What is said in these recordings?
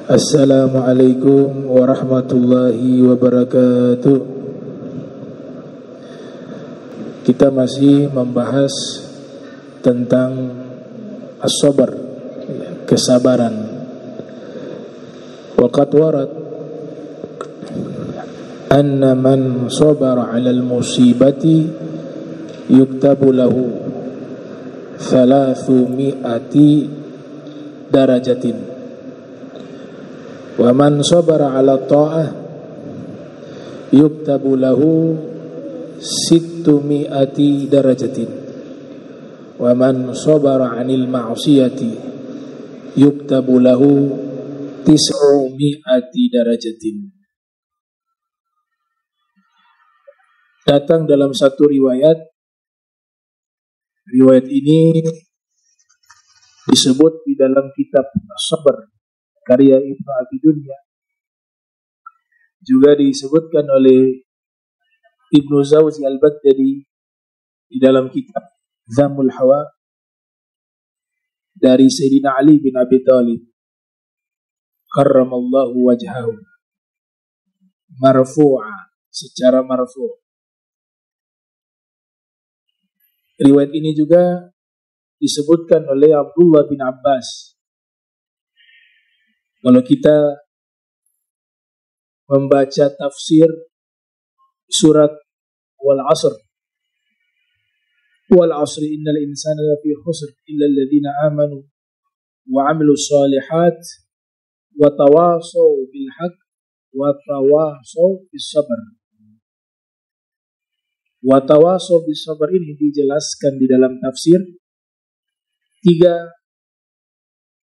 Assalamualaikum warahmatullahi wabarakatuh. Kita masih membahas tentang as-sabar, kesabaran. Waqad warad anna man sabara 'ala al-musibati yuktabu lahu 300 darajatin. Wa man sabara 'ala ta'ah yuktabu lahu 600 darajatin. Wa man sabara 'anil ma'siyati yuktabu lahu 900 darajatin. Datang dalam satu riwayat ini disebut di dalam kitab As-Sabr karya Ibnu Abi Dunya, juga disebutkan oleh Ibnu Zawzi Al-Baghdadi di dalam kitab Zammul Hawa dari Sayyidina Ali bin Abi Thalib karramallahu wajhahu, marfu'a, secara marfu'. Riwayat ini juga disebutkan oleh Abdullah bin Abbas. Kalau kita membaca tafsir surat Wal 'Ashr, Wal 'Asri innal insana lafi khusr illa alladhina amanu wa 'amilus shalihat wa tawasaw bil haqq wa tawasaw bis sabr. Wa tawasaw bis sabr ini dijelaskan di dalam tafsir 3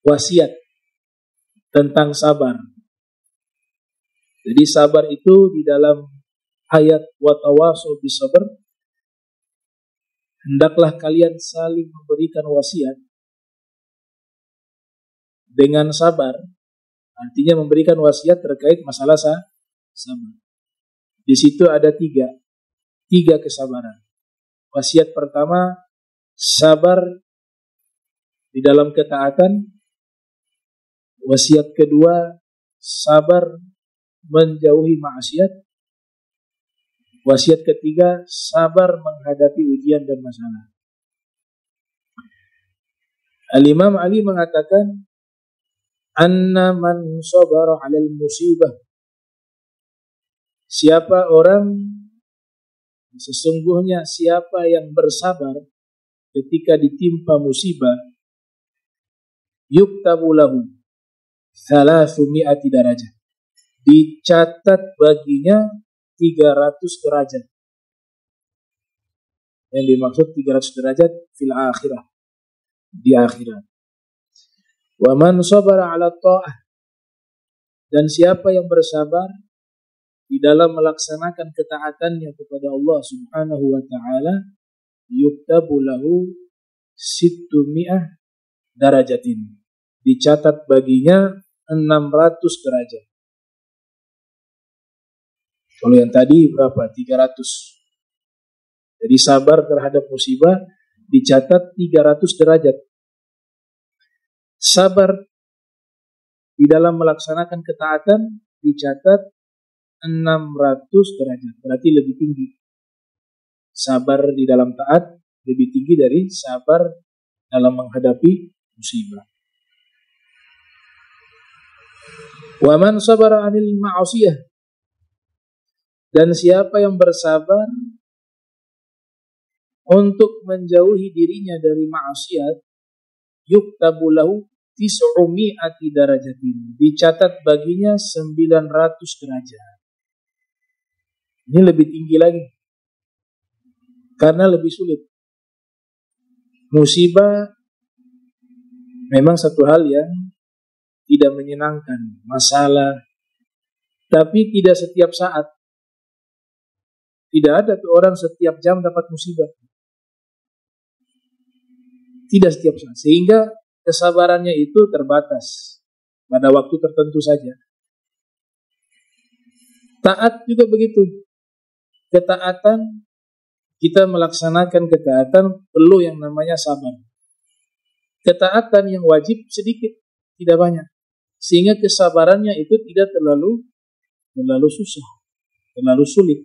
wasiat tentang sabar. Jadi sabar itu di dalam ayat wa tawasaw bis sabr, hendaklah kalian saling memberikan wasiat dengan sabar. Artinya memberikan wasiat terkait masalah sabar. Di situ ada tiga kesabaran. Wasiat pertama, sabar di dalam ketaatan. Wasiat kedua, sabar menjauhi maksiat. Wasiat ketiga, sabar menghadapi ujian dan masalah. Al-Imam Ali mengatakan, anna man sabara 'alal musibah, sesungguhnya siapa yang bersabar ketika ditimpa musibah, yuktabu lahu 300 darajat, dicatat baginya 300 derajat. Yang dimaksud 300 derajat fil akhirah, di akhirat. Wa man sabara 'ala ta'ah, dan siapa yang bersabar di dalam melaksanakan ketaatannya kepada Allah Subhanahu wa taala, yuktabu lahu 600 darajatin, dicatat baginya 600 derajat. Kalau yang tadi berapa? 300. Jadi sabar terhadap musibah dicatat 300 derajat. Sabar di dalam melaksanakan ketaatan dicatat 600 derajat. Berarti lebih tinggi. Sabar di dalam taat lebih tinggi dari sabar dalam menghadapi musibah. Wa man sabara 'anil ma'asiyah, dan siapa yang bersabar untuk menjauhi dirinya dari maksiat, yuktabu lahu 900 darajatin, dicatat baginya 900 derajat. Ini lebih tinggi lagi karena lebih sulit. Musibah memang satu hal yang tidak menyenangkan, masalah, tapi tidak setiap saat. Tidak ada tuh orang setiap jam dapat musibah. Tidak setiap saat. Sehingga kesabarannya itu terbatas pada waktu tertentu saja. Taat juga begitu. Ketaatan, kita melaksanakan ketaatan perlu yang namanya sabar. ketaatan yang wajib sedikit, tidak banyak. Sehingga kesabarannya itu tidak terlalu susah, terlalu sulit.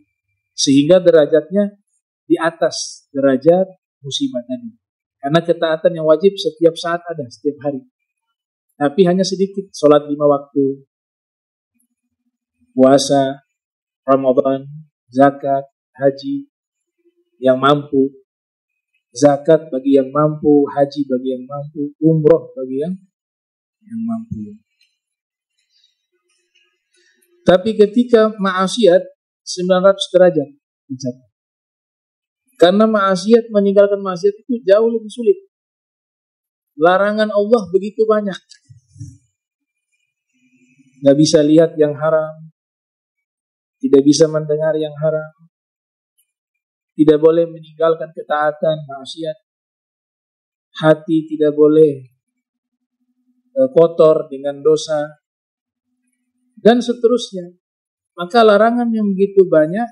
Sehingga derajatnya di atas derajat musibah tadi. Karena ketaatan yang wajib setiap saat ada, setiap hari. Tapi hanya sedikit, sholat 5 waktu, puasa, Ramadan, zakat, haji, yang mampu. Zakat bagi yang mampu, haji bagi yang mampu, umroh bagi yang mampu. Tapi ketika maksiat 900 derajat dicatat. Karena maksiat, meninggalkan maksiat itu jauh lebih sulit. Larangan Allah begitu banyak. Gak bisa lihat yang haram, tidak bisa mendengar yang haram, tidak boleh meninggalkan ketaatan, maksiat. Hati tidak boleh kotor dengan dosa, dan seterusnya. Maka larangan yang begitu banyak,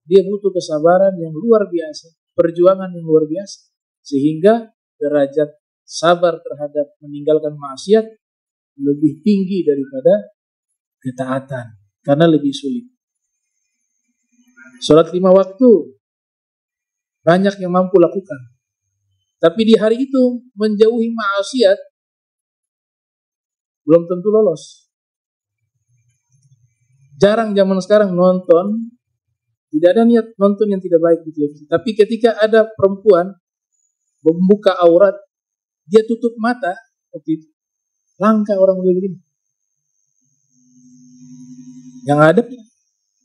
dia butuh kesabaran yang luar biasa, perjuangan yang luar biasa, sehingga derajat sabar terhadap meninggalkan maksiat lebih tinggi daripada ketaatan, karena lebih sulit. Sholat 5 waktu banyak yang mampu lakukan, tapi di hari itu menjauhi maksiat belum tentu lolos. Jarang zaman sekarang nonton, tidak ada niat nonton yang tidak baik di televisi. Tapi ketika ada perempuan membuka aurat, dia tutup mata, langka orang begini. Yang ada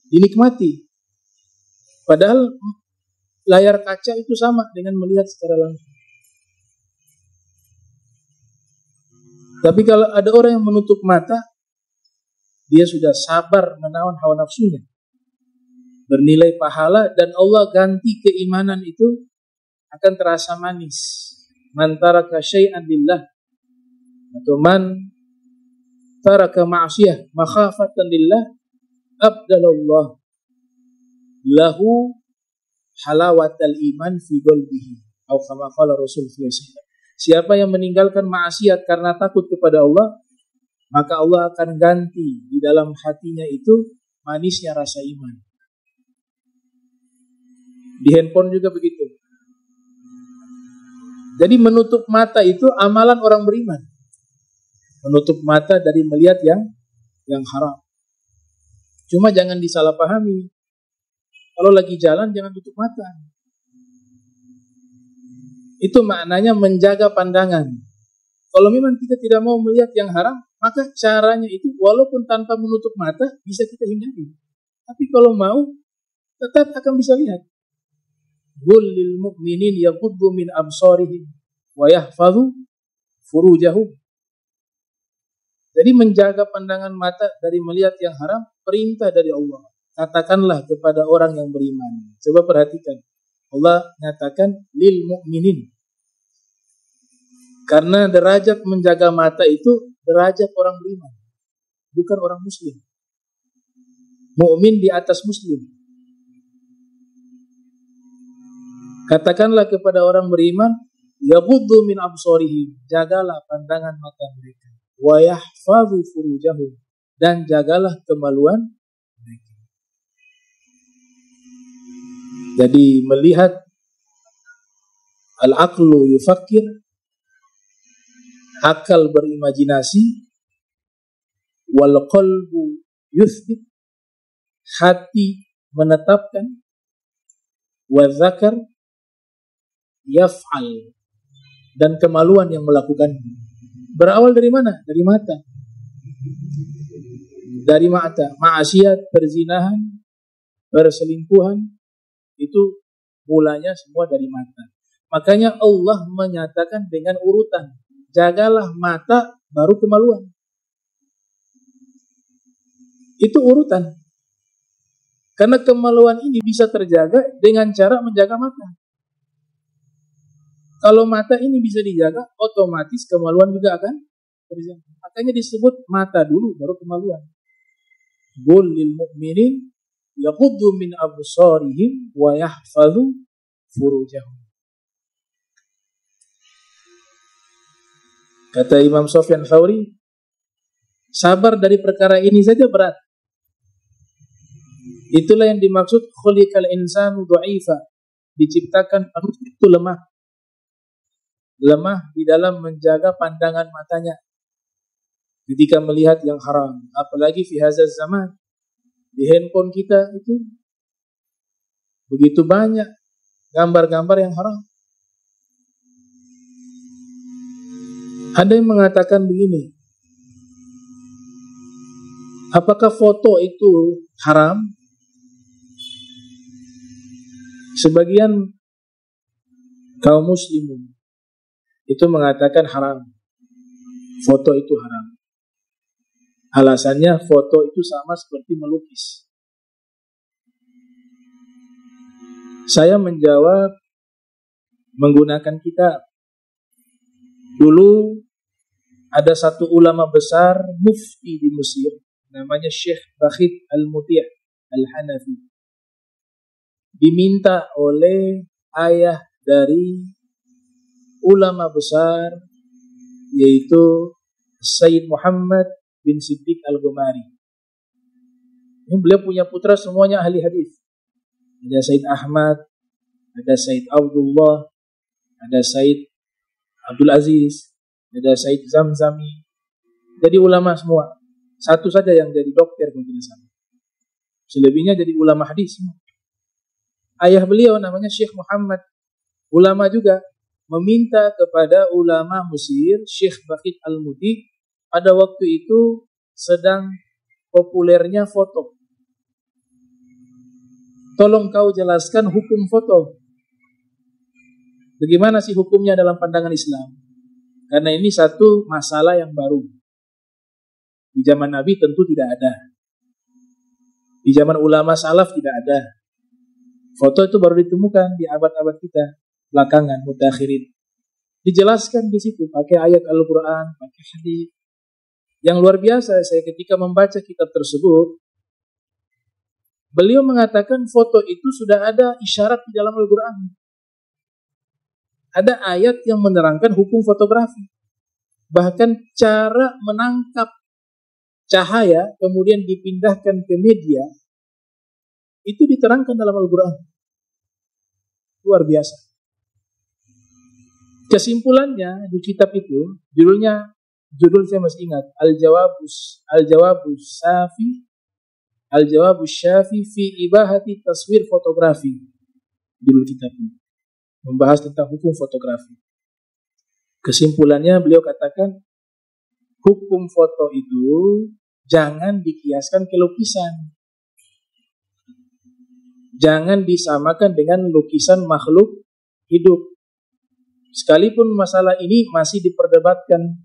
dinikmati. Padahal layar kaca itu sama dengan melihat secara langsung. Tapi kalau ada orang yang menutup mata, dia sudah sabar menawan hawa nafsunya, bernilai pahala, dan Allah ganti keimanan itu akan terasa manis. Man taraka syai'an lillah, atau man taraka ma'siyah makhafatan lillah, abdalallah lahu halawatal iman fi qalbihi, atau kama qala Rasul sallallahu alaihi wasallam. Siapa yang meninggalkan maksiat karena takut kepada Allah, maka Allah akan ganti di dalam hatinya itu manisnya rasa iman. Di handphone juga begitu. Jadi menutup mata itu amalan orang beriman. Menutup mata dari melihat yang haram. Cuma jangan disalahpahami. Kalau lagi jalan jangan tutup mata. Itu maknanya menjaga pandangan. Kalau memang kita tidak mau melihat yang haram, maka caranya itu walaupun tanpa menutup mata bisa kita hindari. Tapi kalau mau, tetap akan bisa lihat. Qul lil mu'minin yaghuddu min absarihim wa yahfazu furujahum. Jadi menjaga pandangan mata dari melihat yang haram, perintah dari Allah. Katakanlah kepada orang yang beriman. Coba perhatikan. Allah nyatakan lil mu'minin. Karena derajat menjaga mata itu derajat orang beriman, bukan orang muslim. Mukmin di atas muslim. Katakanlah kepada orang beriman, yaghuddu min absarihim, jagalah pandangan mata mereka, wa yahfazu furujahum, dan jagalah kemaluan mereka. Jadi melihat, al-aqlu yufakkir, akal berimajinasi, wal qalbu yuthbit, hati menetapkan, wa dzakar yaf'al, dan kemaluan yang melakukan. Berawal dari mana? Dari mata. Dari mata. Maksiat, perzinahan, perselingkuhan, itu mulanya semua dari mata. Makanya Allah menyatakan dengan urutan, jagalah mata, baru kemaluan. Itu urutan. Karena kemaluan ini bisa terjaga dengan cara menjaga mata. Kalau mata ini bisa dijaga, otomatis kemaluan juga akan terjaga. Makanya disebut mata dulu, baru kemaluan. Qul lil mu'minin yaghuddu min absarihim wa yahfazu furujahum. Kata Imam Sufyan Tsauri, sabar dari perkara ini saja berat. Itulah yang dimaksud khuliqal insanu dha'ifa. Diciptakan manusia itu lemah. Lemah di dalam menjaga pandangan matanya ketika melihat yang haram. Apalagi fi hadzal zaman. Di handphone kita itu begitu banyak gambar-gambar yang haram. Ada yang mengatakan begini, apakah foto itu haram? Sebagian kaum muslimin itu mengatakan haram. Foto itu haram. Alasannya foto itu sama seperti melukis. Saya menjawab menggunakan kitab. Dulu ada satu ulama besar mufti di Mesir, namanya Syekh Bakhit Al-Muti' Al-Hanafi. Diminta oleh ayah dari ulama besar, yaitu Sayyid Muhammad bin Siddiq Al-Ghumari. Ini beliau punya putra semuanya ahli hadis. Ada Sayyid Ahmad, ada Sayyid Abdullah, ada Sayyid Abdul Aziz, ada Sayyid Zamzami. Jadi ulama semua. Satu saja yang jadi dokter mungkin sama. Selebihnya jadi ulama hadis semua. Ayah beliau namanya Syekh Muhammad, ulama juga, meminta kepada ulama Mesir, Syekh Bakhit Al-Muti, pada waktu itu sedang populernya foto. Tolong kau jelaskan hukum foto. Bagaimana sih hukumnya dalam pandangan Islam? Karena ini satu masalah yang baru. Di zaman Nabi tentu tidak ada. Di zaman ulama salaf tidak ada. Foto itu baru ditemukan di abad-abad kita belakangan, mutakhirin. Dijelaskan di situ pakai ayat Al-Quran, pakai hadis. Yang luar biasa, saya ketika membaca kitab tersebut, beliau mengatakan foto itu sudah ada isyarat di dalam Al-Quran. Ada ayat yang menerangkan hukum fotografi. Bahkan cara menangkap cahaya kemudian dipindahkan ke media itu diterangkan dalam Al-Quran. Luar biasa. Kesimpulannya di kitab itu, judul saya masih ingat, Al-Jawabus Syafi fi ibahati taswir fotografi. Judul kitab ini membahas tentang hukum fotografi. Kesimpulannya beliau katakan, hukum foto itu jangan dikiaskan ke lukisan. Jangan disamakan dengan lukisan makhluk hidup. Sekalipun masalah ini masih diperdebatkan.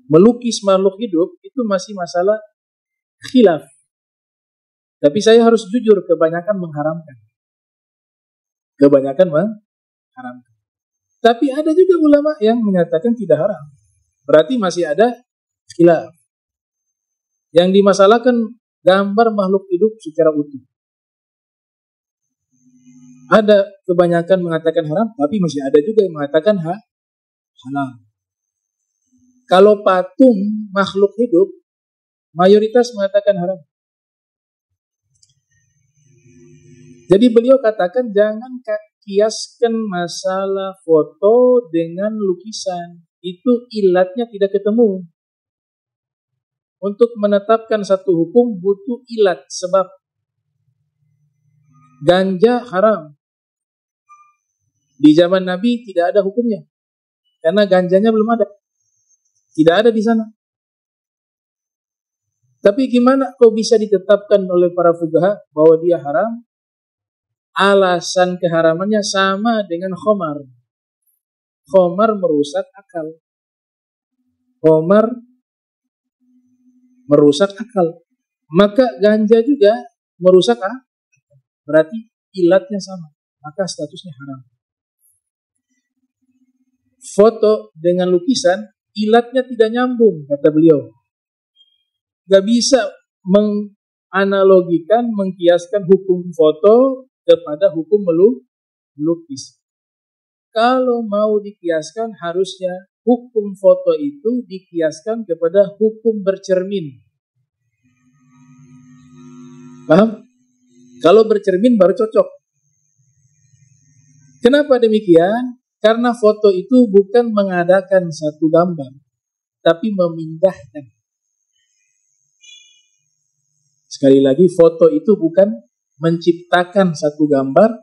Melukis makhluk hidup itu masih masalah khilaf. Tapi saya harus jujur, kebanyakan mengharamkan. Kebanyakan mengharamkan. Tapi ada juga ulama yang menyatakan tidak haram. Berarti masih ada khilaf. Yang dimasalahkan gambar makhluk hidup secara utuh. Ada kebanyakan mengatakan haram, tapi masih ada juga yang mengatakan halal. Kalau patung makhluk hidup, mayoritas mengatakan haram. Jadi beliau katakan jangan kiaskan masalah foto dengan lukisan. Itu ilatnya tidak ketemu. Untuk menetapkan satu hukum butuh ilat, sebab ganja haram. Di zaman Nabi tidak ada hukumnya. Karena ganjanya belum ada. Tidak ada di sana. Tapi gimana kok bisa ditetapkan oleh para fuqaha bahwa dia haram? Alasan keharamannya sama dengan khamar. Khamar merusak akal. Khamar merusak akal. Maka ganja juga merusak akal. Berarti ilatnya sama. Maka statusnya haram. Foto dengan lukisan, ilatnya tidak nyambung, kata beliau. Gak bisa menganalogikan, mengkiaskan hukum foto kepada hukum melukis. Kalau mau dikiaskan, harusnya hukum foto itu dikiaskan kepada hukum bercermin. Paham? Kalau bercermin baru cocok. Kenapa demikian? Karena foto itu bukan mengadakan satu gambar, tapi memindahkan. Sekali lagi, foto itu bukan menciptakan satu gambar,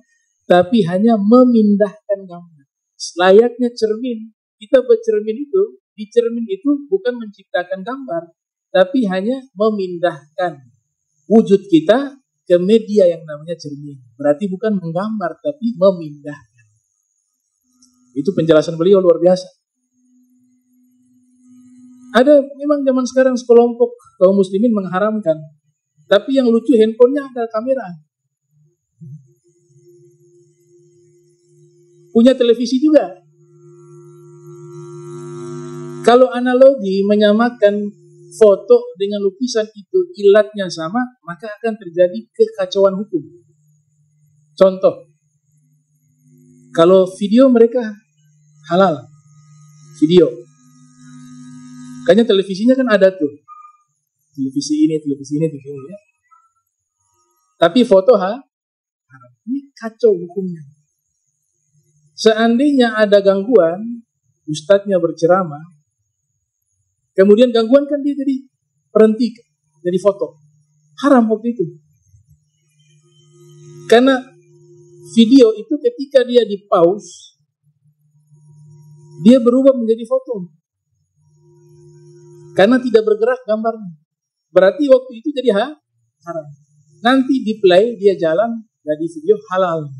tapi hanya memindahkan gambar. Layaknya cermin. Kita bercermin itu, di cermin itu bukan menciptakan gambar, tapi hanya memindahkan wujud kita ke media yang namanya cermin. Berarti bukan menggambar, tapi memindahkan. Itu penjelasan beliau luar biasa. Ada memang zaman sekarang sekelompok kaum muslimin mengharamkan, tapi yang lucu handphonenya ada kamera. Punya televisi juga. Kalau analogi menyamakan foto dengan lukisan itu ilatnya sama, maka akan terjadi kekacauan hukum. Contoh, kalau video mereka halal, video. Kayaknya televisinya kan ada tuh. Televisi ini ya. Tapi foto haram. Ini kacau hukumnya. Seandainya ada gangguan, ustadznya berceramah, kemudian gangguan kan dia jadi berhenti, jadi foto. Haram waktu itu. Karena video itu ketika dia di pause, dia berubah menjadi foto. Karena tidak bergerak gambarnya. Berarti waktu itu jadi haram. Nanti di play, dia jalan, jadi video halal.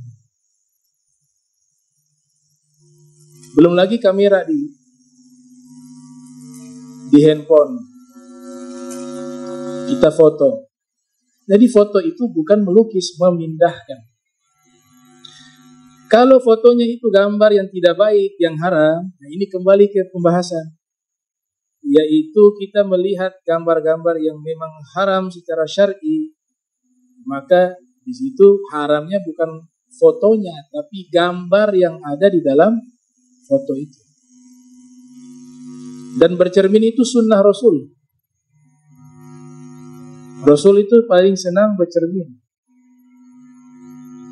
Belum lagi kamera di handphone. Kita foto. Jadi foto itu bukan melukis, memindahkan. Kalau fotonya itu gambar yang tidak baik, yang haram, nah ini kembali ke pembahasan. Yaitu kita melihat gambar-gambar yang memang haram secara syar'i, maka di situ haramnya bukan fotonya, tapi gambar yang ada di dalam foto itu. Dan bercermin itu sunnah Rasul. Rasul itu paling senang bercermin.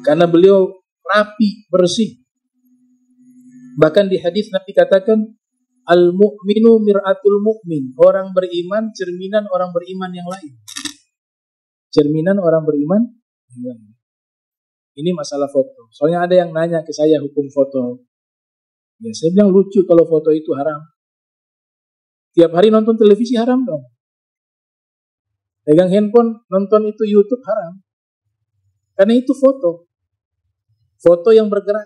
Karena beliau rapi, bersih. Bahkan di hadis Nabi katakan, al-mu'minu mir'atul mu'min. Orang beriman, cerminan orang beriman yang lain. Cerminan orang beriman yang lain. Ini masalah foto. Soalnya ada yang nanya ke saya hukum foto. Ya, saya bilang lucu kalau foto itu haram. Tiap hari nonton televisi haram dong. Pegang handphone, nonton itu YouTube haram. Karena itu foto. Foto yang bergerak.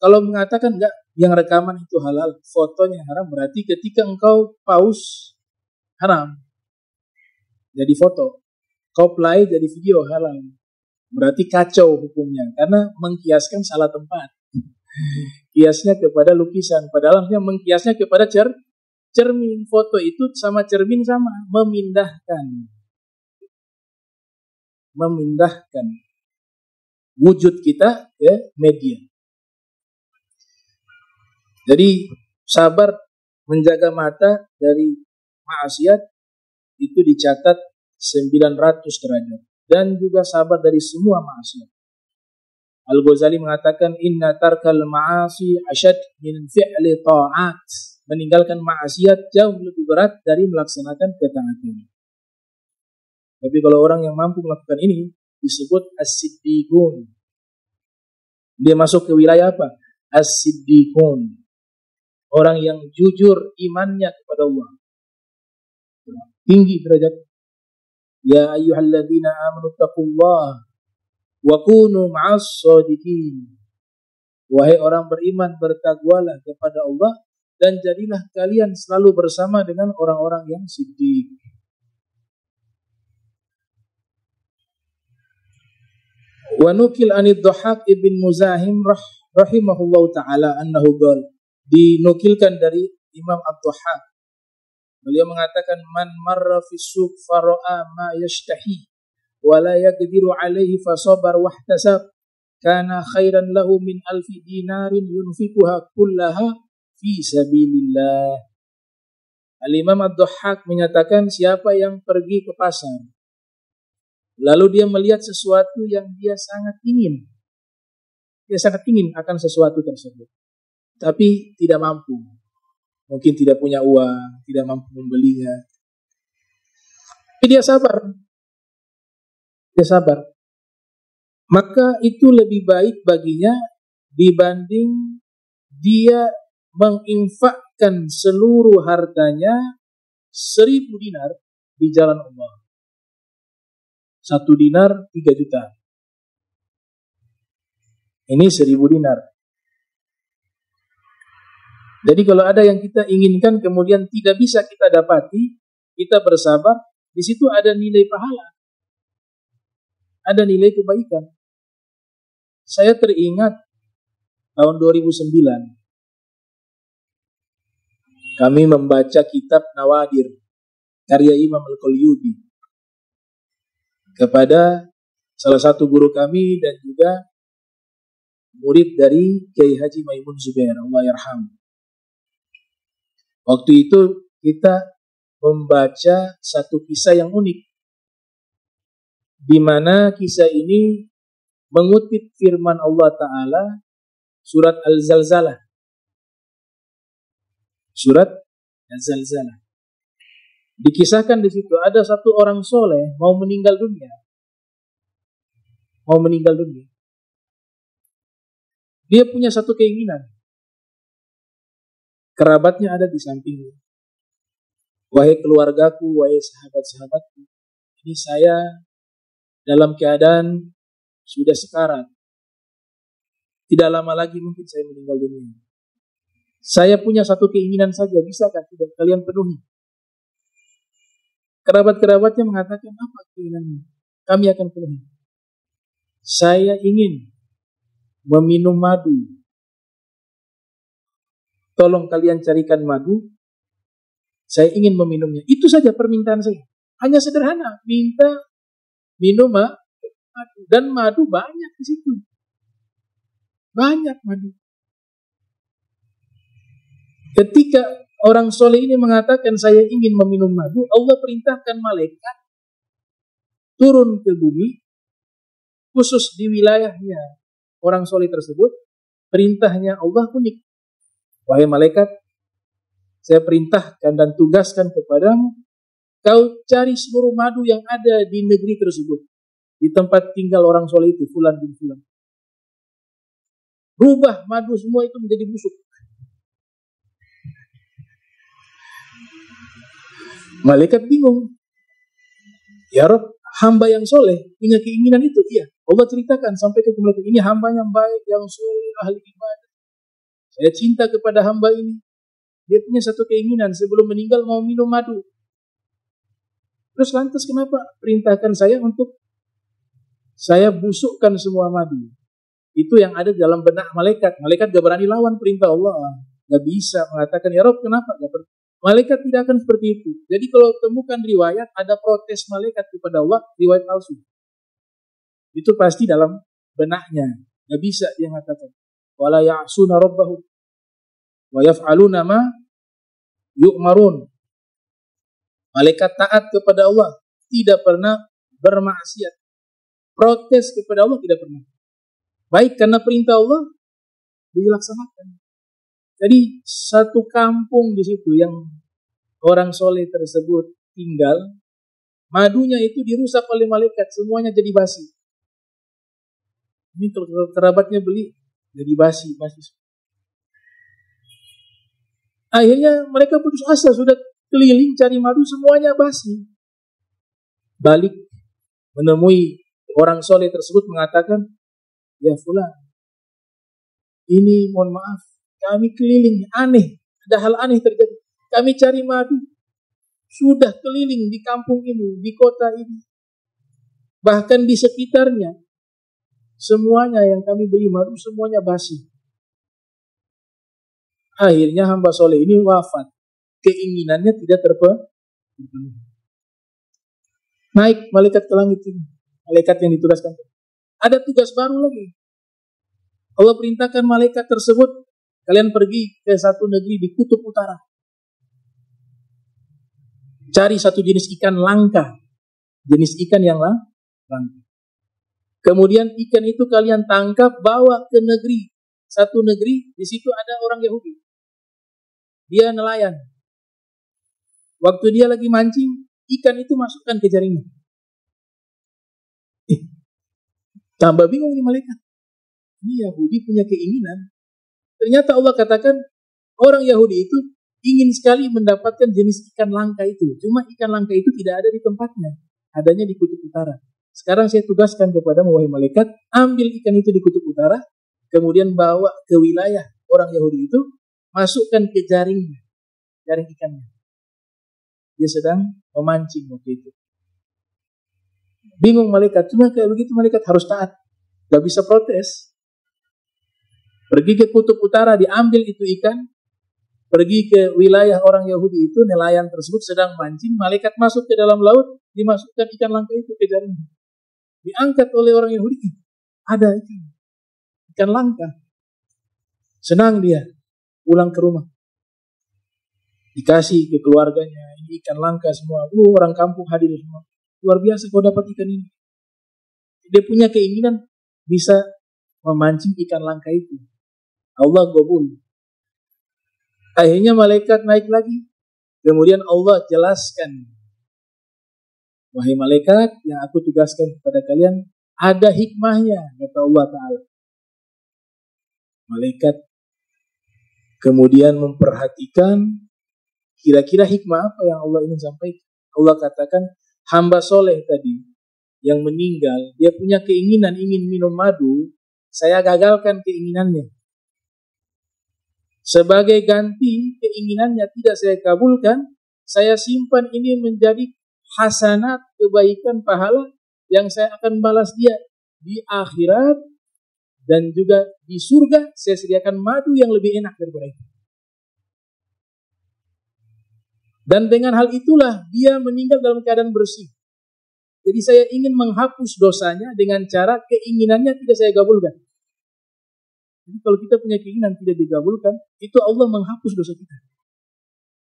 Kalau mengatakan enggak, yang rekaman itu halal, fotonya haram, berarti ketika engkau pause, haram. Jadi foto. Kau play jadi video halal. Berarti kacau hukumnya. Karena mengkiaskan salah tempat. Kiasnya kepada lukisan. Padahal harusnya mengkiasnya kepada cermin. Foto itu sama cermin sama. Memindahkan. Memindahkan wujud kita ke media. Jadi sabar menjaga mata dari maksiat itu dicatat 900 derajat. Dan juga sabar dari semua maksiat. Al-Ghazali mengatakan inna tarkal ma'asi asyad min fi'li ta'at. Meninggalkan maksiat jauh lebih berat dari melaksanakan ketaatan. Tapi kalau orang yang mampu melakukan ini disebut as-siddiqun. Dia masuk ke wilayah apa? As-siddiqun. Orang yang jujur imannya kepada Allah. Tinggi derajat. Ya ayyuhalladzina amanu taqullaha wa kunu ma'as shadiqin. Wahai orang beriman, bertakwalah kepada Allah dan jadilah kalian selalu bersama dengan orang-orang yang siddiq. Wa nukil anid Dhahhak ibn Muzahim rahimahullahu ta'ala annahu qala, dinukilkan dari Imam Ad-Dhahhak, beliau mengatakan man marra fi suq fara'a ma yashtahi wa la yaqdiru alaihi fasabar wahtasab kana khairan lahu min alfi dinarin yunfikuha kullaha fi sabilillah. Al-Imam Ad-Dhahhak menyatakan siapa yang pergi ke pasar lalu dia melihat sesuatu yang dia sangat ingin. Dia sangat ingin akan sesuatu tersebut, tapi tidak mampu. Mungkin tidak punya uang, tidak mampu membelinya. Tapi dia sabar. Dia sabar. Maka itu lebih baik baginya dibanding dia menginfakkan seluruh hartanya 1.000 dinar di jalan Allah. 1 dinar 3 juta. Ini 1.000 dinar. Jadi kalau ada yang kita inginkan kemudian tidak bisa kita dapati, kita bersabar, di situ ada nilai pahala. Ada nilai kebaikan. Saya teringat tahun 2009 kami membaca kitab Nawadir karya Imam Al-Qalyubi kepada salah satu guru kami dan juga murid dari Kiai Haji Maimun Zubair, Allah yarham. Waktu itu kita membaca satu kisah yang unik, di mana kisah ini mengutip firman Allah Ta'ala surat Al-Zalzalah. Surat Al-Zalzalah. Dikisahkan di situ ada satu orang soleh mau meninggal dunia. Mau meninggal dunia. Dia punya satu keinginan. Kerabatnya ada di sampingnya. Wahai keluargaku, wahai sahabat-sahabatku, ini saya dalam keadaan sudah sekarat. Tidak lama lagi mungkin saya meninggal dunia. Saya punya satu keinginan saja, bisakah tidak kalian penuhi? Kerabat-kerabatnya mengatakan, apa keinginannya? Kami akan penuhi. Saya ingin meminum madu. Tolong kalian carikan madu. Saya ingin meminumnya. Itu saja permintaan saya. Hanya sederhana, minta minum madu. Dan madu banyak di situ. Banyak madu. Ketika orang soleh ini mengatakan saya ingin meminum madu, Allah perintahkan malaikat turun ke bumi, khusus di wilayahnya orang soleh tersebut. Perintahnya Allah unik. Wahai malaikat, saya perintahkan dan tugaskan kepadamu, kau cari seluruh madu yang ada di negeri tersebut, di tempat tinggal orang soleh itu, fulan bin fulan. Rubah madu semua itu menjadi busuk. Malaikat bingung. Ya Rabb, hamba yang soleh punya keinginan itu. Iya, Allah ceritakan sampai ke malaikat, ini hamba yang baik, yang soleh, ahli ibadah. Saya cinta kepada hamba ini. Dia punya satu keinginan, sebelum meninggal mau minum madu. Terus lantas kenapa perintahkan saya untuk saya busukkan semua madu? Itu yang ada dalam benak malaikat. Malaikat gak berani lawan perintah Allah. Gak bisa mengatakan, ya Rabb kenapa? Malaikat tidak akan seperti itu. Jadi kalau temukan riwayat, ada protes malaikat kepada Allah, riwayat palsu. Itu pasti dalam benaknya. Gak bisa dia mengatakan. Wala ya'suna rabbahum wa yaf'aluna ma yu'marun. Malaikat taat kepada Allah, tidak pernah bermaksiat. Protes kepada Allah tidak pernah. Baik karena perintah Allah dilaksanakan. Jadi satu kampung di situ yang orang soleh tersebut tinggal, madunya itu dirusak oleh malaikat, semuanya jadi basi. Ini kalau kerabatnya beli, jadi basi. Akhirnya mereka putus asa, sudah keliling cari madu, semuanya basi. Balik menemui orang soleh tersebut mengatakan, ya fulan, ini mohon maaf, kami keliling, aneh, ada hal aneh terjadi. Kami cari madu, sudah keliling di kampung ini, di kota ini, bahkan di sekitarnya, semuanya yang kami beli madu, semuanya basi. Akhirnya hamba soleh ini wafat. Keinginannya tidak terpenuhi. Naik malaikat ke langit ini. Malaikat yang ditugaskan. Ada tugas baru lagi. Allah perintahkan malaikat tersebut Kalian pergi ke satu negeri di kutub utara. Cari satu jenis ikan langka. Jenis ikan yang langka. Kemudian ikan itu kalian tangkap, bawa ke negeri. Satu negeri, di situ ada orang Yahudi. Dia nelayan. Waktu dia lagi mancing, ikan itu masukkan ke jaringnya. Tambah bingung nih malaikat. Ini Yahudi punya keinginan. Ternyata Allah katakan, orang Yahudi itu ingin sekali mendapatkan jenis ikan langka itu. Cuma ikan langka itu tidak ada di tempatnya. Adanya di kutub utara. Sekarang saya tugaskan kepadamu, wahai malaikat, ambil ikan itu di kutub utara, kemudian bawa ke wilayah orang Yahudi itu, masukkan ke jaringnya. Jaring ikannya. Dia sedang memancing waktu itu. Bingung malaikat. Cuma kayak begitu malaikat harus taat. Gak bisa protes. Pergi ke kutub utara, diambil itu ikan. Pergi ke wilayah orang Yahudi itu, nelayan tersebut sedang mancing. Malaikat masuk ke dalam laut, dimasukkan ikan langka itu ke jaringnya. Diangkat oleh orang Yahudi. Ada ikan. Ikan langka. Senang dia. Pulang ke rumah. Dikasih ke keluarganya, ini ikan langka semua. Orang kampung hadir semua. Luar biasa kau dapat ikan ini. Dia punya keinginan bisa memancing ikan langka itu. Allah gobul. Akhirnya malaikat naik lagi. Kemudian Allah jelaskan. Wahai malaikat, yang aku tugaskan kepada kalian, ada hikmahnya, kata Allah Ta'ala. Malaikat kemudian memperhatikan kira-kira hikmah apa yang Allah ingin sampaikan. Allah katakan, hamba soleh tadi yang meninggal, dia punya keinginan ingin minum madu, saya gagalkan keinginannya. Sebagai ganti keinginannya tidak saya kabulkan, saya simpan ini menjadi hasanat, kebaikan, pahala yang saya akan balas dia di akhirat dan juga di surga. Saya sediakan madu yang lebih enak daripada itu. Dan dengan hal itulah dia meninggal dalam keadaan bersih. Jadi saya ingin menghapus dosanya dengan cara keinginannya tidak saya kabulkan. Jadi kalau kita punya keinginan tidak digabulkan, itu Allah menghapus dosa kita.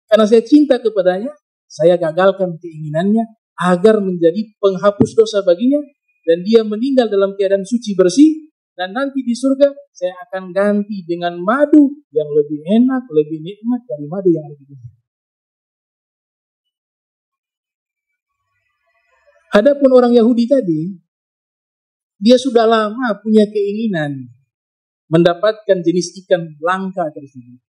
Karena saya cinta kepadanya, saya gagalkan keinginannya agar menjadi penghapus dosa baginya, dan dia meninggal dalam keadaan suci bersih, dan nanti di surga saya akan ganti dengan madu yang lebih enak, lebih nikmat dari madu yang ada di dunia. Adapun orang Yahudi tadi, dia sudah lama punya keinginan mendapatkan jenis ikan langka tersebut.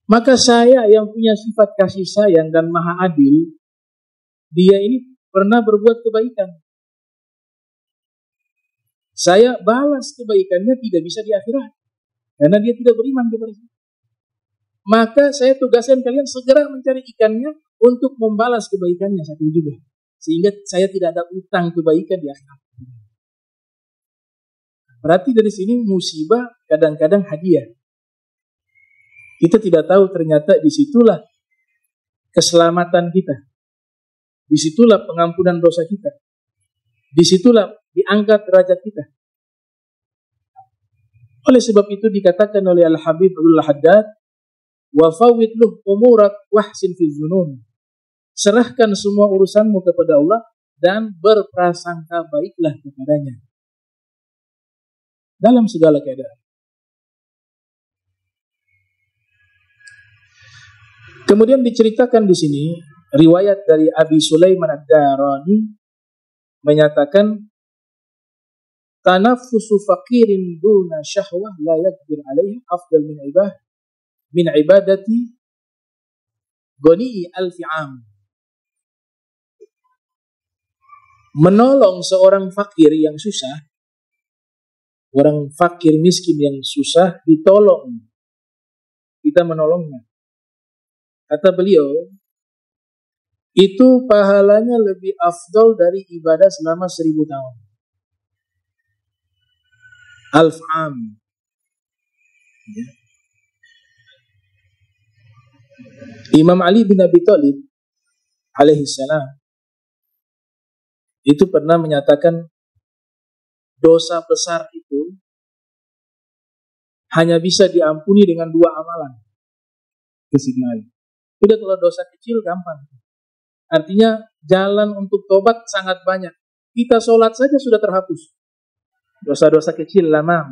Maka saya yang punya sifat kasih sayang dan maha adil, dia ini pernah berbuat kebaikan. Saya balas kebaikannya tidak bisa di akhirat, karena dia tidak beriman kepada saya. Maka saya tugaskan kalian segera mencari ikannya untuk membalas kebaikannya saat itu juga. Sehingga saya tidak ada utang kebaikan di akhirat. Berarti dari sini musibah kadang-kadang hadiah. Kita tidak tahu ternyata disitulah keselamatan kita. Disitulah pengampunan dosa kita. Disitulah diangkat derajat kita. Oleh sebab itu dikatakan oleh Al-Habib Abdul Haddad, wa fawwid luh umurak wahsin fi dzunun. Serahkan semua urusanmu kepada Allah dan berprasangka baiklah kepadanya dalam segala keadaan. Kemudian diceritakan di sini riwayat dari Abi Sulaiman Ad-Darani menyatakan, tanaffusu faqirin duna syahwah la yaqdir alaihi afdal min ibadati ghani'i alfi am. Menolong seorang fakir yang susah, orang fakir miskin yang susah ditolong, kita menolongnya. Kata beliau, itu pahalanya lebih afdal dari ibadah selama 1000 tahun. Al-Fa'am. Ya. Imam Ali bin Abi Thalib alaihi salam itu pernah menyatakan dosa besar itu hanya bisa diampuni dengan 2 amalan. Kesinali. Udah kalau dosa kecil gampang. Artinya jalan untuk tobat sangat banyak. Kita sholat saja sudah terhapus. Dosa-dosa kecil lama.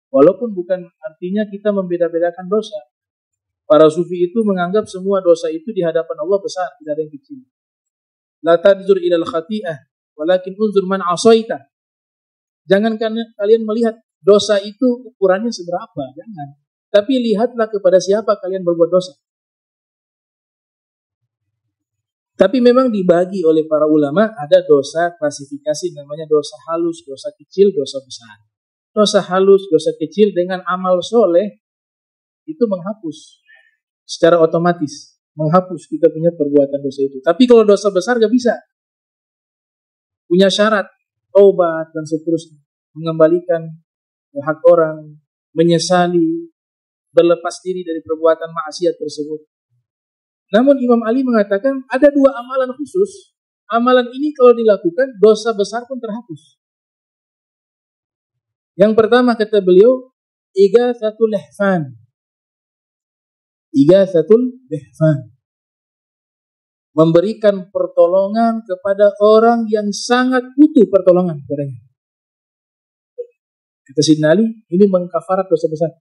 Walaupun bukan artinya kita membeda-bedakan dosa. Para sufi itu menganggap semua dosa itu di hadapan Allah besar, tidak ada yang kecil. La tadzur ilal khati'ah, walakin unzur man asaita. Jangan kalian melihat dosa itu ukurannya seberapa, jangan. Tapi lihatlah kepada siapa kalian berbuat dosa. Tapi memang dibagi oleh para ulama, ada dosa klasifikasi namanya dosa halus, dosa kecil, dosa besar. Dosa halus, dosa kecil dengan amal soleh itu menghapus secara otomatis, menghapus kita punya perbuatan dosa itu. Tapi kalau dosa besar gak bisa, punya syarat, taubat dan seterusnya, mengembalikan hak orang, menyesali, berlepas diri dari perbuatan maksiat tersebut. Namun Imam Ali mengatakan ada 2 amalan khusus. Amalan ini kalau dilakukan, dosa besar pun terhapus. Yang pertama kata beliau, Ighathatul Lahfan. Ighathatul Lahfan. Memberikan pertolongan kepada orang yang sangat butuh pertolongan kepadanya. Kata Sayyidina Ali, ini mengkafarat dosa besar.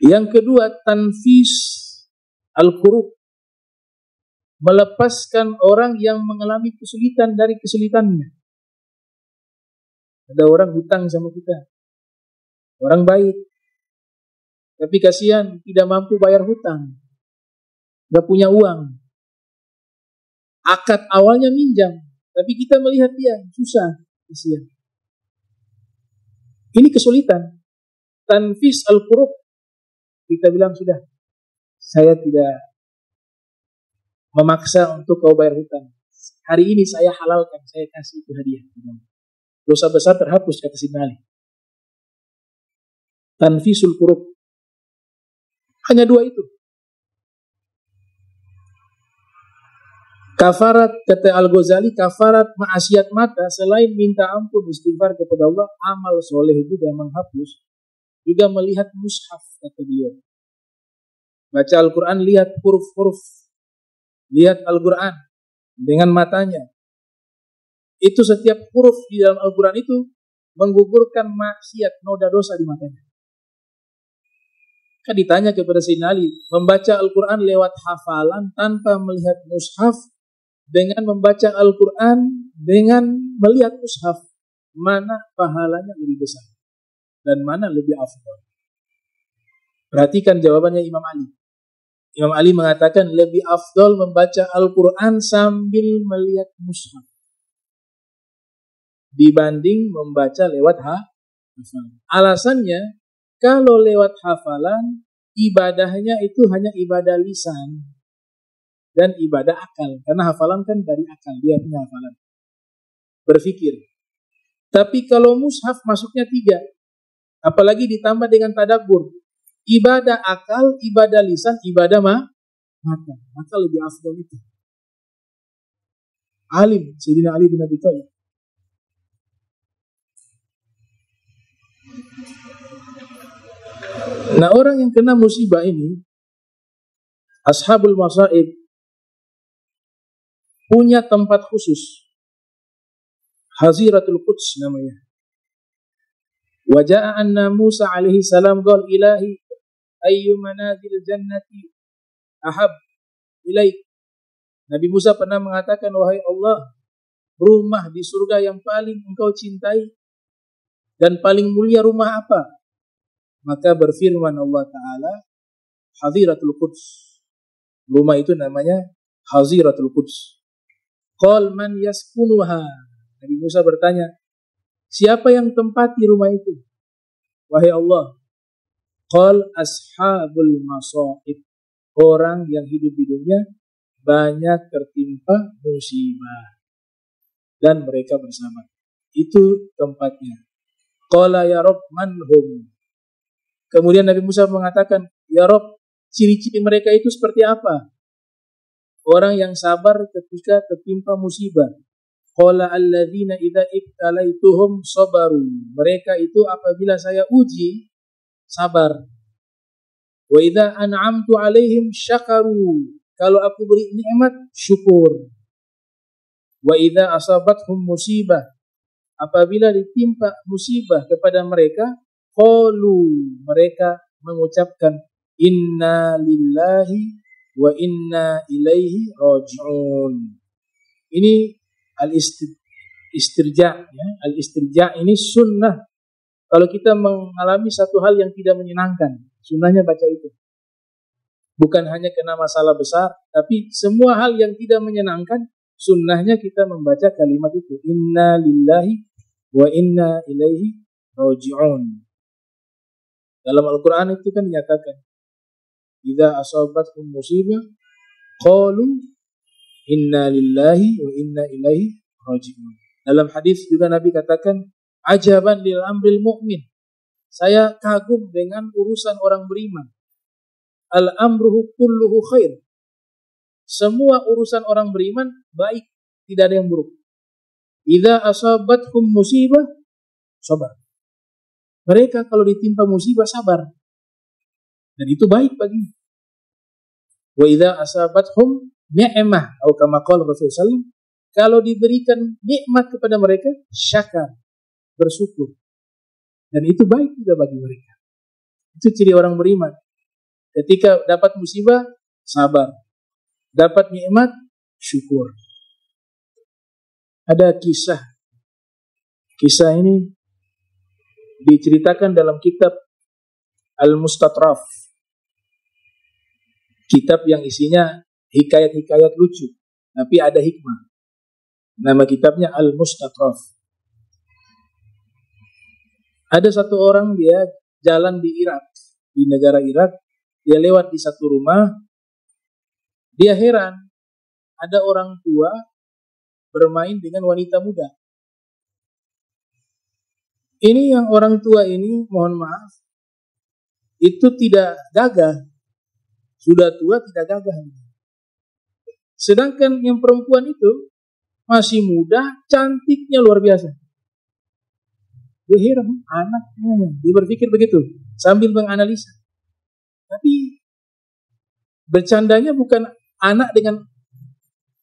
Yang kedua, tanfis al-kurub. Melepaskan orang yang mengalami kesulitan dari kesulitannya. Ada orang hutang sama kita. Orang baik. Tapi kasihan, tidak mampu bayar hutang. Gak punya uang. Akad awalnya minjam. Tapi kita melihat dia susah. Kasihan. Ini kesulitan. Tanfis al-kurub. Kita bilang sudah, saya tidak memaksa untuk kau bayar hutang. Hari ini saya halalkan, saya kasih itu hadiah. Dosa besar terhapus, kata Sayyidina Ali. Tanfisul kurub. Hanya 2 itu. Kafarat, kata Al-Ghazali, kafarat maksiat mata, selain minta ampun istighfar kepada Allah, amal soleh juga menghapus. Juga melihat mushaf, kata beliau. Baca Al-Quran, lihat huruf-huruf. Lihat Al-Quran dengan matanya. Itu setiap huruf di dalam Al-Quran itu menggugurkan maksiat, noda dosa di matanya. Kan ditanya kepada Sayyidina Ali, membaca Al-Quran lewat hafalan tanpa melihat mushaf, dengan membaca Al-Quran dengan melihat mushaf, mana pahalanya lebih besar? Dan mana lebih afdal? Perhatikan jawabannya Imam Ali. Imam Ali mengatakan lebih afdal membaca Al-Quran sambil melihat mushaf dibanding membaca lewat hafalan. Alasannya, kalau lewat hafalan, ibadahnya itu hanya ibadah lisan dan ibadah akal. Karena hafalan kan dari akal, dia punya hafalan. Berpikir. Tapi kalau mushaf masuknya 3. Apalagi ditambah dengan tadabbur. Ibadah akal, ibadah lisan, ibadah mata. Maka lebih afdal itu. Alim, Sayyidina Ali bin Abi Thalib. Nah, orang yang kena musibah ini, ashabul masaib, punya tempat khusus. Haziratul Quds namanya. Waja'a anna Musa alaihi salam qala ilahi ayyu manazil jannati ahab ilaik. Nabi Musa pernah mengatakan, wahai Allah, rumah di surga yang paling engkau cintai dan paling mulia rumah apa? Maka berfirman Allah Ta'ala, Haziratul Quds. Rumah itu namanya Haziratul Quds. Qal man yaskunuha. Nabi Musa bertanya, siapa yang tempati rumah itu? Wahai Allah. Qal ashabul masaib. Orang yang hidup di dunia banyak tertimpa musibah. Dan mereka bersama. Itu tempatnya. Qala ya Rabb man hum. Kemudian Nabi Musa mengatakan, ya Rabb, ciri-ciri mereka itu seperti apa? Orang yang sabar ketika tertimpa musibah. Qala alladzina idza ibtalaituhum sabaru. Mereka itu apabila saya uji sabar. Wa idza an'amtu alaihim syakaru. Kalau aku beri nikmat syukur. Wa idza asabathum musibah. Apabila ditimpa musibah kepada mereka, qalu, mereka mengucapkan inna lillahi wa inna ilaihi raji'un. Ini al-istirja, ya. Al-istirja ini sunnah. Kalau kita mengalami satu hal yang tidak menyenangkan, sunnahnya baca itu. Bukan hanya kena masalah besar, tapi semua hal yang tidak menyenangkan, sunnahnya kita membaca kalimat itu. Inna lillahi wa inna ilaihi raji'un. Dalam Al-Quran itu kan dinyatakan, idza asabatkum musibah qalu inna lillahi wa inna ilaihi raji'un. Dalam hadis juga Nabi katakan, ajaban lil amril mu'min. Saya kagum dengan urusan orang beriman. Al-amruhu kulluhu khair. Semua urusan orang beriman baik, tidak ada yang buruk. Idza asabatkum musibah sabar. Mereka kalau ditimpa musibah sabar. Dan itu baik baginya. Wa idza asabathum ni'mah atau kama qala Rasulullah sallallahu, kalau diberikan nikmat kepada mereka syakar, bersyukur. Dan itu baik juga bagi mereka. Itu ciri orang beriman. Ketika dapat musibah sabar. Dapat nikmat syukur. Ada kisah. Kisah ini diceritakan dalam kitab Al-Mustatraf. Kitab yang isinya hikayat-hikayat lucu, tapi ada hikmah. Nama kitabnya Al-Mustatraf. Ada satu orang, dia jalan di Irak, di negara Irak. Dia lewat di satu rumah. Dia heran, ada orang tua bermain dengan wanita muda. Ini yang orang tua ini, mohon maaf, itu tidak gagah. Sudah tua tidak gagah. Sedangkan yang perempuan itu masih muda, cantiknya luar biasa. Dia heran, anaknya. Dia berpikir begitu sambil menganalisa. Tapi bercandanya bukan anak dengan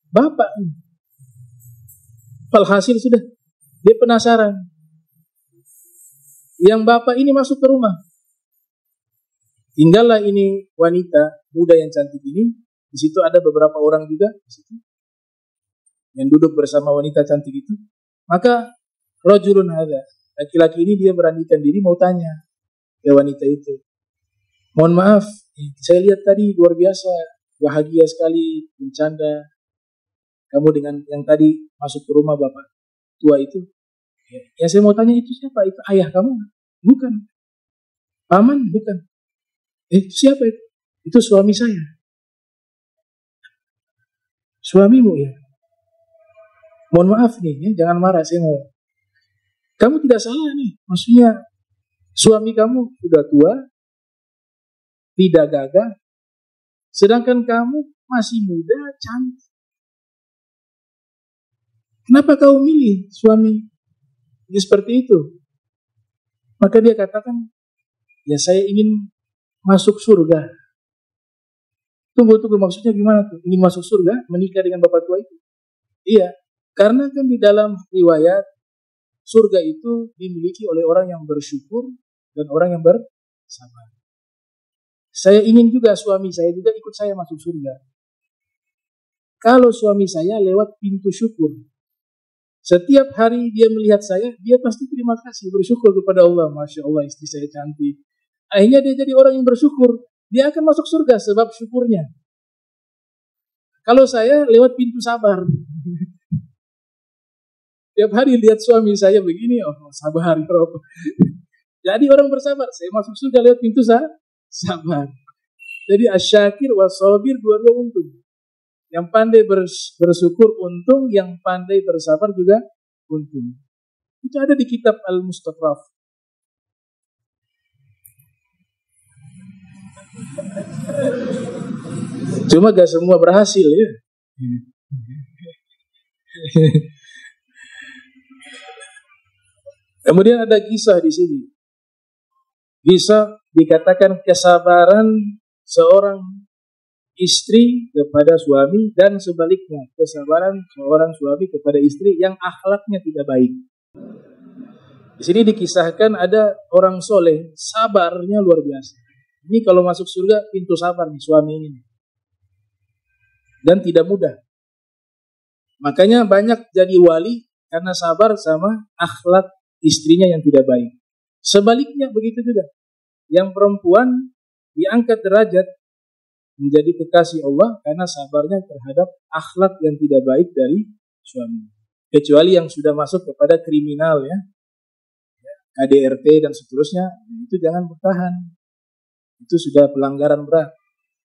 bapak. Alhasil sudah, dia penasaran. Yang bapak ini masuk ke rumah. Tinggallah ini wanita muda yang cantik ini. Di situ ada beberapa orang juga di situ yang duduk bersama wanita cantik itu. Maka rajulun hadza, laki-laki ini dia beranikan diri mau tanya ke wanita itu. Mohon maaf, saya lihat tadi luar biasa, bahagia sekali, bercanda. Kamu dengan yang tadi masuk ke rumah bapak tua itu. Ya saya mau tanya, itu siapa? Itu ayah kamu? Bukan. Paman? Bukan. Itu siapa itu? Itu suami saya. Suamimu ya? Mohon maaf nih, ya, jangan marah, saya mau. Kamu tidak salah nih, maksudnya suami kamu sudah tua, tidak gagah, sedangkan kamu masih muda, cantik. Kenapa kau milih suami seperti itu? Maka dia katakan, ya saya ingin masuk surga. Tunggu, maksudnya gimana tuh? Ingin masuk surga, menikah dengan bapak tua itu? Iya, karena kan di dalam riwayat, surga itu dimiliki oleh orang yang bersyukur dan orang yang bersabar. Saya ingin juga suami saya juga ikut saya masuk surga. Kalau suami saya lewat pintu syukur, setiap hari dia melihat saya, dia pasti terima kasih, bersyukur kepada Allah. Masya Allah, istri saya cantik. Akhirnya dia jadi orang yang bersyukur. Dia akan masuk surga sebab syukurnya. Kalau saya lewat pintu sabar. Tiap hari lihat suami saya begini, oh sabar. Jadi orang bersabar, saya masuk surga lewat pintu sabar. Jadi asyakir wasabir dua-dua untung. Yang pandai bersyukur untung, yang pandai bersabar juga untung. Itu ada di kitab Al-Mustatraf. Cuma gak semua berhasil ya. Kemudian ada kisah di sini. Kisah dikatakan kesabaran seorang istri kepada suami dan sebaliknya, kesabaran seorang suami kepada istri yang akhlaknya tidak baik. Di sini dikisahkan ada orang soleh, sabarnya luar biasa. Ini kalau masuk surga pintu sabar nih suami ini. Dan tidak mudah. Makanya banyak jadi wali karena sabar sama akhlak istrinya yang tidak baik. Sebaliknya begitu juga. Yang perempuan diangkat derajat menjadi kekasih Allah karena sabarnya terhadap akhlak yang tidak baik dari suami. Kecuali yang sudah masuk kepada kriminal ya. KDRT dan seterusnya, itu jangan bertahan. Itu sudah pelanggaran berat.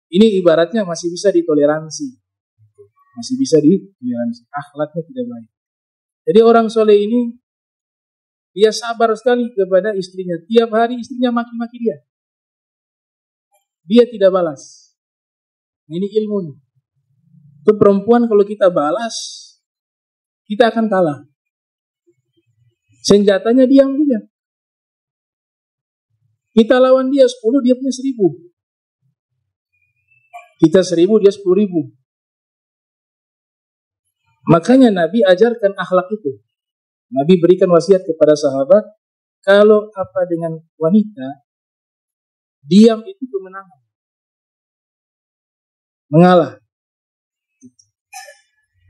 Ini ibaratnya masih bisa ditoleransi. Masih bisa ditoleransi. Akhlaknya tidak baik. Jadi orang soleh ini, dia sabar sekali kepada istrinya. Tiap hari istrinya maki-maki dia. Dia tidak balas. Ini ilmu nih. Itu perempuan kalau kita balas, kita akan kalah. Senjatanya diam saja. Kita lawan dia 10, dia punya 1000. Kita 1000, dia 10.000. Makanya Nabi ajarkan akhlak itu. Nabi berikan wasiat kepada sahabat, kalau apa dengan wanita, diam itu kemenangan. Mengalah.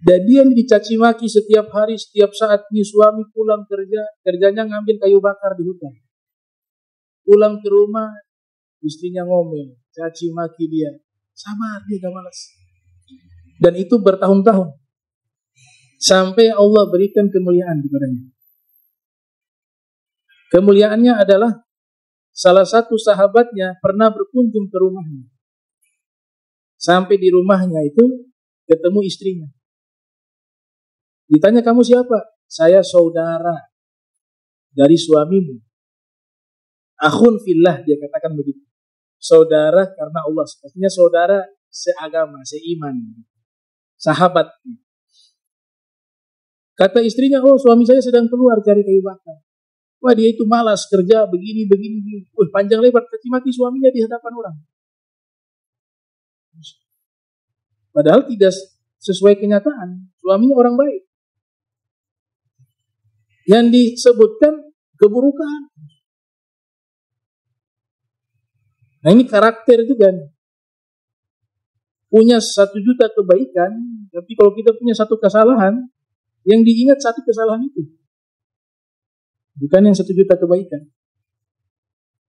Dan dia dicaci maki setiap hari, setiap saat. Nih suami pulang kerjanya ngambil kayu bakar di hutan. Pulang ke rumah, istrinya ngomel, caci maki dia. Sabar, dia gak malas. Dan itu bertahun-tahun. Sampai Allah berikan kemuliaan kepadanya. Kemuliaannya adalah salah satu sahabatnya pernah berkunjung ke rumahnya. Sampai di rumahnya itu ketemu istrinya. Ditanya, kamu siapa? Saya saudara dari suamimu. Akhun fillah, dia katakan begitu. Saudara karena Allah. Artinya saudara seagama, seiman. Sahabat. Kata istrinya, oh suami saya sedang keluar cari kayu bakar. Wah dia itu malas kerja begini. Panjang lebar caci maki suaminya di hadapan orang. Padahal tidak sesuai kenyataan. Suaminya orang baik. Yang disebutkan keburukan. Nah ini karakter juga. Punya 1 juta kebaikan, tapi kalau kita punya 1 kesalahan, yang diingat 1 kesalahan itu. Bukan yang 1 juta kebaikan.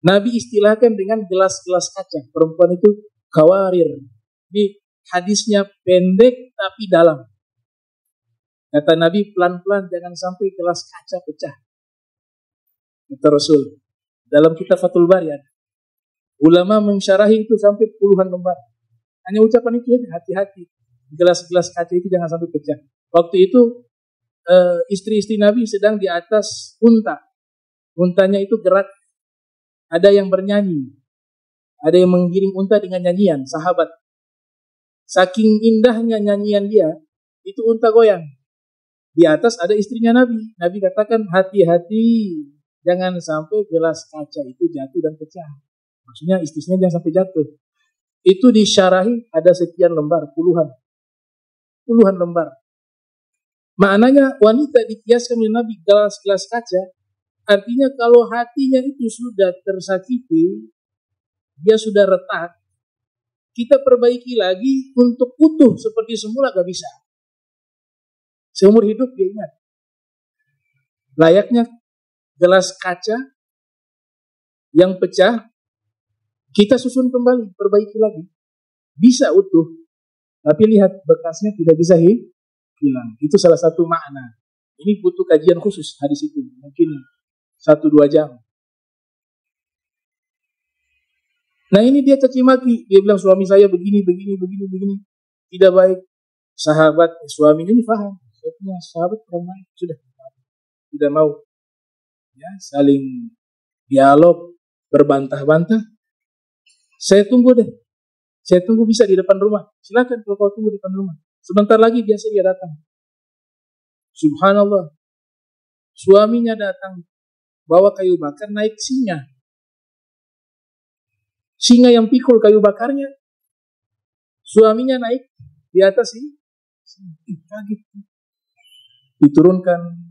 Nabi istilahkan dengan gelas-gelas kaca. Perempuan itu kawarir. Ini hadisnya pendek tapi dalam. Kata Nabi, pelan-pelan jangan sampai gelas kaca pecah. Kata Rasul. Dalam kitab Fathul Bari ada. Ulama mensyarahi itu sampai puluhan lembar. Hanya ucapan itu ya, hati-hati. Gelas-gelas kaca itu jangan sampai pecah. Waktu itu istri-istri Nabi sedang di atas unta. Untanya itu gerak. Ada yang bernyanyi. Ada yang menggiring unta dengan nyanyian. Sahabat. Saking indahnya nyanyian dia, itu unta goyang. Di atas ada istrinya Nabi. Nabi katakan, hati-hati. Jangan sampai gelas kaca itu jatuh dan pecah. Maksudnya istrinya jangan sampai jatuh. Itu disyarahi ada sekian lembar, puluhan lembar. Maknanya wanita dikiaskan oleh Nabi gelas-gelas kaca. Artinya kalau hatinya itu sudah tersakiti, dia sudah retak, kita perbaiki lagi untuk utuh seperti semula gak bisa. Seumur hidup dia ingat. Layaknya gelas kaca yang pecah, kita susun kembali, perbaiki lagi. Bisa utuh, tapi lihat bekasnya tidak bisa hilang. Itu salah satu makna. Ini butuh kajian khusus hadis itu. Mungkin 1-2 jam. Nah ini dia caci maki. Dia bilang suami saya begini. Tidak baik. Sahabat suaminya ini paham. Saya punya sahabat orang baik. Sudah. Tidak mau. Ya, saling dialog, berbantah-bantah. Saya tunggu deh. Saya tunggu bisa di depan rumah. Silakan kalau kau tunggu di depan rumah. Sebentar lagi biasa dia datang. Subhanallah. Suaminya datang. bawa kayu bakar, naik singa. Singa yang pikul kayu bakarnya, suaminya naik di atas ini, kaget. Diturunkan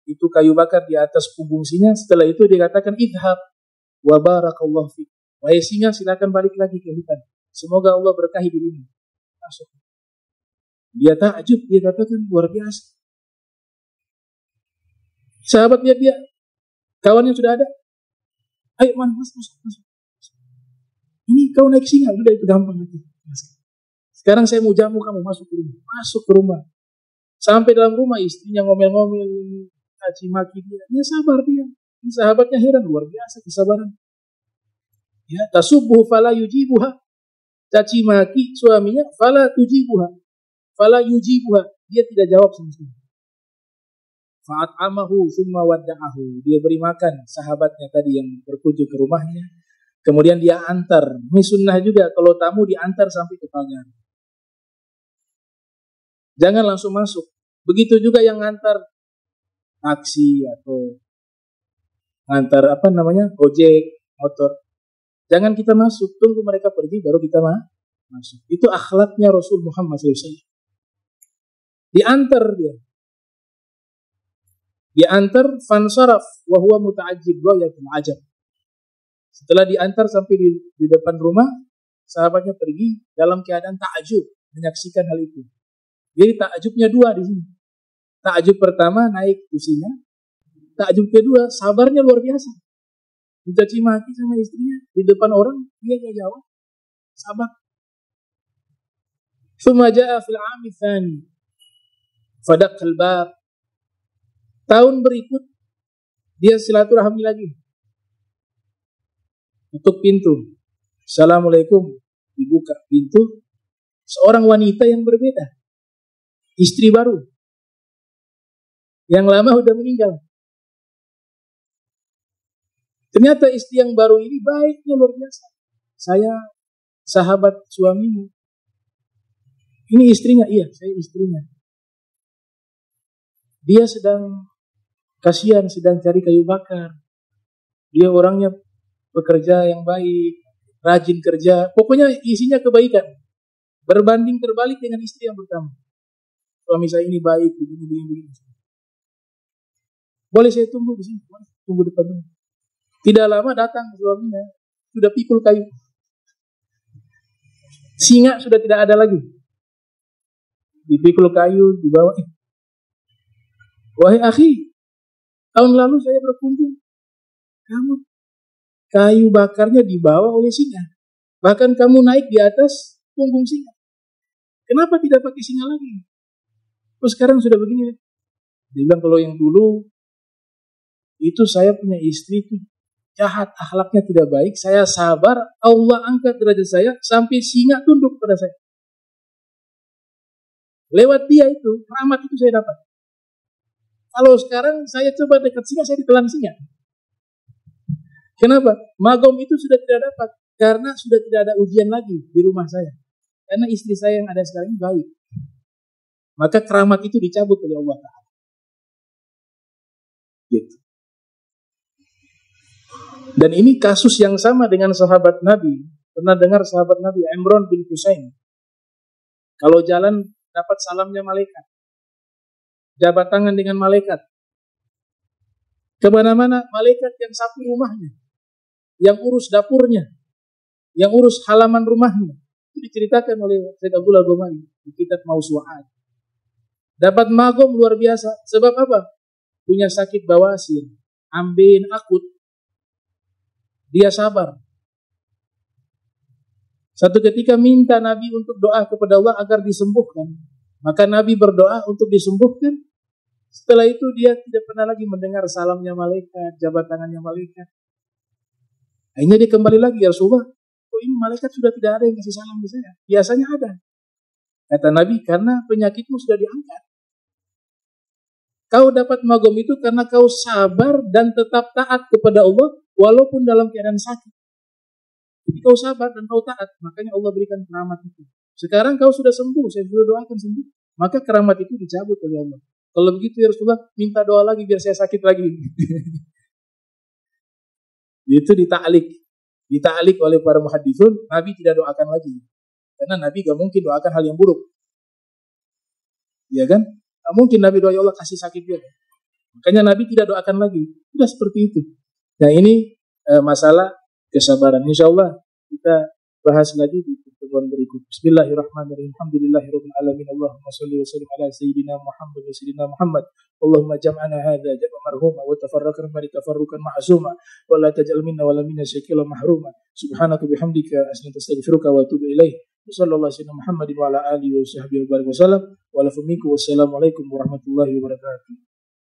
itu kayu bakar di atas punggung singa. Setelah itu dia katakan, idhab wa barakallahu fiik. Wahai singa, silakan balik lagi ke hutan. Semoga Allah berkahi dirimu. Masuk. Dia takjub, dia katakan luar biasa. Sahabat lihat dia, kawannya sudah ada. Ayo masuk. Ini kau naik singa, udah itu gampang nanti. Sekarang saya mau jamu kamu masuk ke rumah. Masuk ke rumah. Sampai dalam rumah istrinya ngomel-ngomel, caci maki dia. Dia sabar dia. Ini sahabatnya heran, luar biasa kesabaran. Ya, tasubbuhu fala yujibuha. Caci maki suaminya, fala tujibuha. Fala yujibuha. Dia tidak jawab sama sekali. Fa'at'amahu summa wadda'ahu. Dia beri makan sahabatnya tadi yang berkunjung ke rumahnya. Kemudian dia antar. Ini sunnah juga, kalau tamu diantar sampai ke pagar. Jangan langsung masuk. Begitu juga yang ngantar taksi atau ngantar ojek, motor. Jangan kita masuk, tunggu mereka pergi baru kita masuk. Itu akhlaknya Rasul Muhammad SAW. Diantar dia. Diantar fansaraf wa huwa muta'ajjib ghayatul ajab. Setelah diantar sampai di depan rumah, sahabatnya pergi dalam keadaan ta'ajub, menyaksikan hal itu. Jadi ta'ajubnya dua di sini. Ta'ajub pertama naik kursinya, ta'ajub kedua sabarnya luar biasa. Dicaci maki sama istrinya di depan orang, dia gak jawab. Sabar. Tsumma jaa fil 'ami tsani. Fadaqqal bab. Tahun berikut dia silaturahmi lagi. Tutup pintu. Assalamualaikum. Dibuka pintu. Seorang wanita yang berbeda. Istri baru. Yang lama sudah meninggal. Ternyata istri yang baru ini baiknya luar biasa. Saya sahabat suamimu. Ini istrinya? Iya, saya istrinya. Dia sedang kasihan, sedang cari kayu bakar. Dia orangnya pekerja yang baik, rajin kerja. Pokoknya isinya kebaikan. Berbanding terbalik dengan istri yang pertama. Suami saya ini baik, begini. Boleh saya tunggu di sini? Tunggu depan rumah. Tidak lama datang suaminya, sudah pikul kayu. Singa sudah tidak ada lagi. Dipikul kayu, dibawa. Wahai akhi, tahun lalu saya berkunjung. Kamu kayu bakarnya dibawa oleh singa. Bahkan kamu naik di atas punggung singa. Kenapa tidak pakai singa lagi? Terus sekarang sudah begini. Dia bilang kalau yang dulu itu saya punya istri itu jahat, akhlaknya tidak baik. Saya sabar, Allah angkat derajat saya sampai singa tunduk pada saya. Lewat dia itu, rahmat itu saya dapat. Kalau sekarang saya coba dekat singa, saya ditelan singa. Kenapa? Magom itu sudah tidak dapat. Karena sudah tidak ada ujian lagi di rumah saya. Karena istri saya yang ada sekarang ini baik. Maka keramat itu dicabut oleh Allah Ta'ala. Gitu. Dan ini kasus yang sama dengan sahabat Nabi. Pernah dengar sahabat Nabi Imran bin Husain. Kalau jalan dapat salamnya malaikat. Jabat tangan dengan malaikat. Kemana-mana malaikat yang sapu rumahnya. Yang urus dapurnya. Yang urus halaman rumahnya. Itu diceritakan oleh Syekh Abdullah Ghomari di kitab Mausu'at. Dapat magom luar biasa. Sebab apa? Punya sakit bawasir. Ambeien akut. Dia sabar. Satu ketika minta Nabi untuk doa kepada Allah agar disembuhkan. Maka Nabi berdoa untuk disembuhkan. Setelah itu dia tidak pernah lagi mendengar salamnya malaikat, jabat tangannya malaikat. Akhirnya dia kembali lagi, ya Rasulullah, kok ini malaikat sudah tidak ada yang kasih salam ke saya? Biasanya ada. Kata Nabi, karena penyakitmu sudah diangkat. Kau dapat magom itu karena kau sabar dan tetap taat kepada Allah walaupun dalam keadaan sakit. Jadi kau sabar dan kau taat, makanya Allah berikan keramat itu. Sekarang kau sudah sembuh, saya sudah doakan sembuh, maka keramat itu dicabut oleh Allah. Kalau begitu ya Rasulullah, minta doa lagi biar saya sakit lagi. Itu ditaklik oleh para muhadithun. Nabi tidak doakan lagi, karena Nabi gak mungkin doakan hal yang buruk, ya kan? Gak mungkin Nabi doa, ya Allah kasih sakit dia. Makanya Nabi tidak doakan lagi. Sudah seperti itu. Nah ini masalah kesabaran. InsyaAllah kita bahas lagi di pertemuan berikut. Bismillahirrahmanirrahim. Alhamdulillahirabbil alamin. Allahumma shalli wa sallim ala sayyidina Muhammad wa sayyidina Muhammad. Allahumma jam'ana hadza jam'an marhuma wa tafarraqna min tafarruqan ma'suma wa la taj'al minna wa la minna shakila mahruma. Subhanaka bihamdika astaghfiruka wa atubu ilaik. Sallallahu alaihi Muhammadin wa ala alihi wa sahbihi wa barik wasallam. Wa lafu minkum wassalamu alaikum warahmatullahi wabarakatuh.